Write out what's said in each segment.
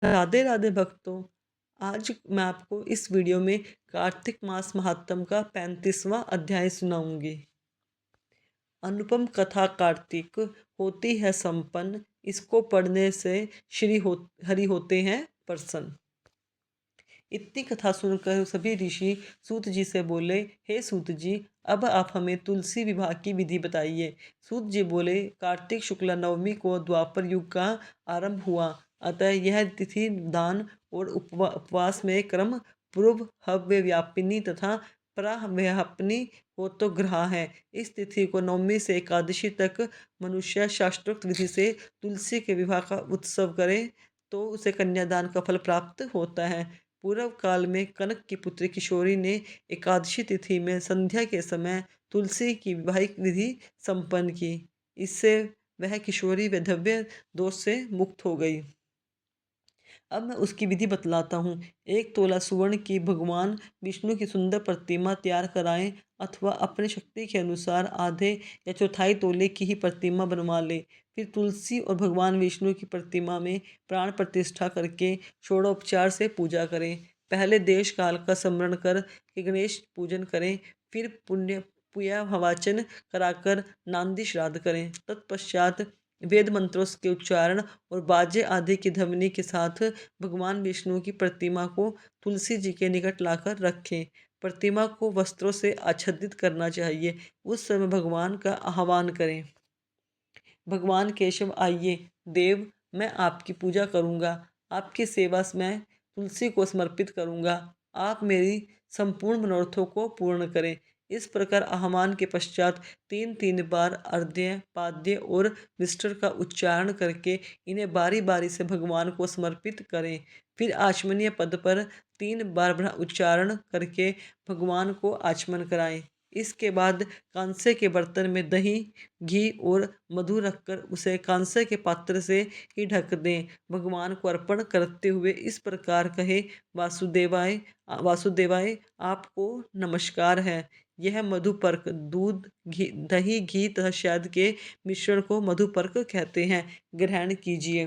राधे राधे भक्तों। आज मैं आपको इस वीडियो में कार्तिक मास महात्म का 35वां अध्याय सुनाऊंगी। अनुपम कथा कार्तिक होती है संपन्न, इसको पढ़ने से हरि होते हैं प्रसन्न। इतनी कथा सुनकर सभी ऋषि सूत जी से बोले, हे सूत जी, अब आप हमें तुलसी विवाह की विधि बताइए। सूत जी बोले, कार्तिक शुक्ला नवमी को द्वापर युग का आरंभ हुआ, अतः यह तिथि दान और उपवास में क्रम पूर्व हव्य व्यापिनी तथा प्राव्यापनी हो तो ग्रह है। इस तिथि को नवमी से एकादशी तक मनुष्य शास्त्रोक्त विधि से तुलसी के विवाह का उत्सव करे तो उसे कन्यादान का फल प्राप्त होता है। पूर्व काल में कनक की पुत्री किशोरी ने एकादशी तिथि में संध्या के समय तुलसी की वैवाहिक विधि संपन्न की। इससे वह किशोरी वैधव्य दोष से मुक्त हो गई। अब मैं उसकी विधि बतलाता हूँ। 1 तोला सुवर्ण की भगवान विष्णु की सुंदर प्रतिमा तैयार कराएं, अथवा अपने शक्ति के अनुसार आधे या चौथाई तोले की ही प्रतिमा बनवा ले। फिर तुलसी और भगवान विष्णु की प्रतिमा में प्राण प्रतिष्ठा करके षोडोपचार से पूजा करें। पहले देश काल का स्मरण कर के गणेश पूजन करें, फिर पुण्य पूया भवाचन कराकर नांदी श्राद्ध करें। तत्पश्चात वेद मंत्रों के उच्चारण और बाजे आदि की ध्वनि के साथ भगवान विष्णु की प्रतिमा को तुलसी जी के निकट लाकर रखें। प्रतिमा को वस्त्रों से आच्छादित करना चाहिए। उस समय भगवान का आह्वान करें, भगवान केशव आइए, देव मैं आपकी पूजा करूँगा, आपकी सेवा मैं तुलसी को समर्पित करूँगा, आप मेरी संपूर्ण मनोरथों को पूर्ण करें। इस प्रकार आह्वान के पश्चात 3 3 बार अर्घ्य पाद्य और विष्टर का उच्चारण करके इन्हें बारी बारी से भगवान को समर्पित करें। फिर आचमनीय पद पर 3 बार उच्चारण करके भगवान को आचमन कराएं। इसके बाद कांसे के बर्तन में दही घी और मधु रखकर उसे कांसे के पात्र से ही ढक दें। भगवान को अर्पण करते हुए इस प्रकार कहे, वासुदेवाय वासुदेवाय आपको नमस्कार है। यह मधुपर्क दूध घी दही घी तथा शहद के मिश्रण को मधुपर्क कहते हैं, ग्रहण कीजिए।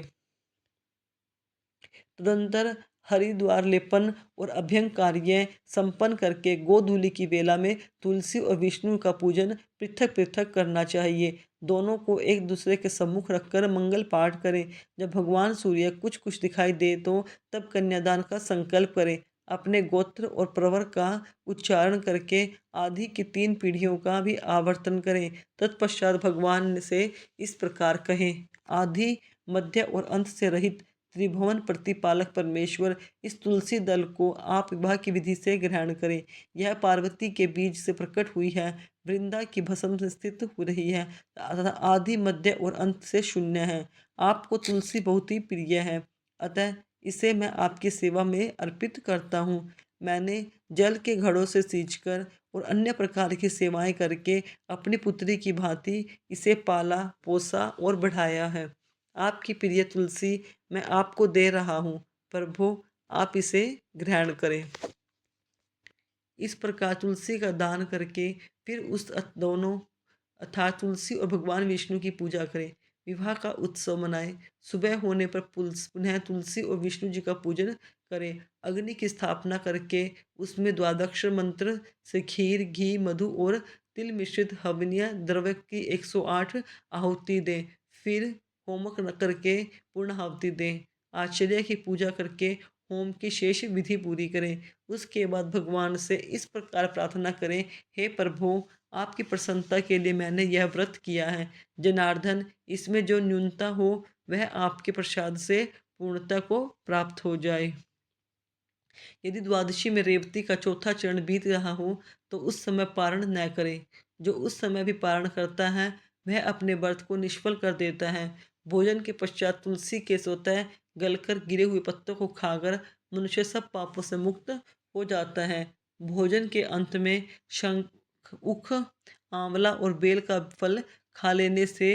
तदंतर हरिद्वार लेपन और अभ्यंग कार्य संपन्न करके गोधूलि की बेला में तुलसी और विष्णु का पूजन पृथक पृथक करना चाहिए। दोनों को एक दूसरे के सम्मुख रखकर मंगल पाठ करें। जब भगवान सूर्य कुछ कुछ दिखाई दे तो तब कन्यादान का संकल्प करें। अपने गोत्र और प्रवर का उच्चारण करके आदि की 3 पीढ़ियों का भी आवर्तन करें। तत्पश्चात भगवान से इस प्रकार कहें, आदि मध्य और अंत से रहित त्रिभुवन प्रतिपालक परमेश्वर, इस तुलसी दल को आप विवाह की विधि से ग्रहण करें। यह पार्वती के बीज से प्रकट हुई है, वृंदा की भस्म से स्थित हो रही है तथा आदि मध्य और अंत से शून्य है। आपको तुलसी बहुत ही प्रिय है, अतः इसे मैं आपकी सेवा में अर्पित करता हूँ। मैंने जल के घड़ों से सींचकर और अन्य प्रकार की सेवाएं करके अपनी पुत्री की भांति इसे पाला पोसा और बढ़ाया है। आपकी प्रिय तुलसी मैं आपको दे रहा हूँ, प्रभु आप इसे ग्रहण करें। इस प्रकार तुलसी का दान करके फिर उस दोनों अर्थात तुलसी और भगवान विष्णु की पूजा करें। विवाह का उत्सव मनाएं। सुबह होने पर पुनः तुलसी और विष्णु जी का पूजन करें। अग्नि की स्थापना करके उसमें द्वादश मंत्र से खीर घी मधु और तिल मिश्रित हवनीय द्रव्य की 108 आहुति दें। फिर होमक न करके पूर्ण आहुति दें। आश्चर्य की पूजा करके होम की शेष विधि पूरी करें। उसके बाद भगवान से इस प्रकार प्रार्थना करें, हे प्रभु आपकी प्रसन्नता के लिए मैंने यह व्रत किया है। जनार्दन इसमें जो न्यूनता हो वह आपके प्रसाद से पूर्णता को प्राप्त हो जाए। यदि द्वादशी में रेवती का चौथा चरण बीत रहा हो तो उस समय पारण न करें। जो उस समय भी पारण करता है वह अपने व्रत को निष्फल कर देता है। भोजन के पश्चात तुलसी के स्वतः गलकर गिरे हुए पत्तों को खाकर मनुष्य सब पापों से मुक्त हो जाता है। भोजन के अंत में शंख उख आंवला और बेल का फल खा लेने से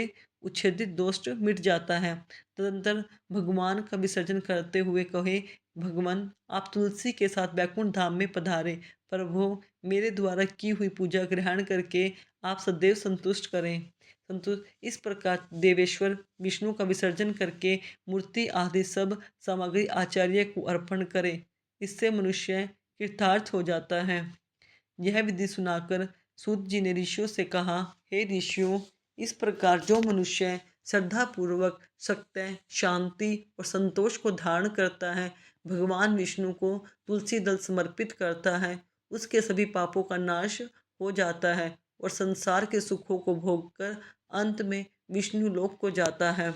उच्छेदित दोष मिट जाता है। तदंतर भगवान का विसर्जन करते हुए कहे, भगवान आप तुलसी के साथ बैकुंठ धाम में पधारे। प्रभु मेरे द्वारा की हुई पूजा ग्रहण करके आप सदैव संतुष्ट करें। इस प्रकार देवेश्वर विष्णु का विसर्जन करके मूर्ति आदि सब सामग्री आचार्य को अर्पण करे। इससे मनुष्य कृतार्थ हो जाता है। यह विधि सुनाकर सूत जी ने ऋषियों से कहा, हे ऋषियों, इस प्रकार जो मनुष्य श्रद्धापूर्वक सत्य, शांति और संतोष को धारण करता है, भगवान विष्णु को तुलसी दल समर्पित करता है, उसके सभी पापों का नाश हो जाता है और संसार के सुखों को भोगकर अंत में विष्णु लोक को जाता है।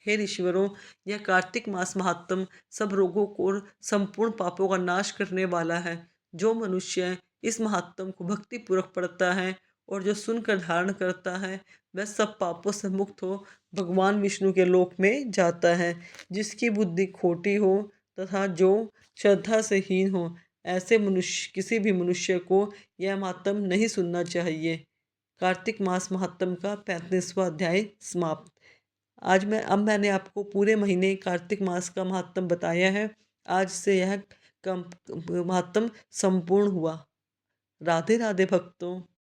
हे ऋषिवरों, यह कार्तिक मास महात्म सब रोगों को और संपूर्ण पापों का नाश करने वाला है। जो मनुष्य इस महात्म को भक्तिपूर्वक पढ़ता है और जो सुनकर धारण करता है, वह सब पापों से मुक्त हो भगवान विष्णु के लोक में जाता है। जिसकी बुद्धि खोटी हो तथा जो श्रद्धा से हीन हो, ऐसे मनुष्य किसी भी मनुष्य को यह महात्म नहीं सुनना चाहिए। कार्तिक मास महात्म का 35वां अध्याय समाप्त। मैंने आपको पूरे महीने कार्तिक मास का महात्म बताया है। आज से यह कम महात्म संपूर्ण हुआ। राधे राधे भक्तों।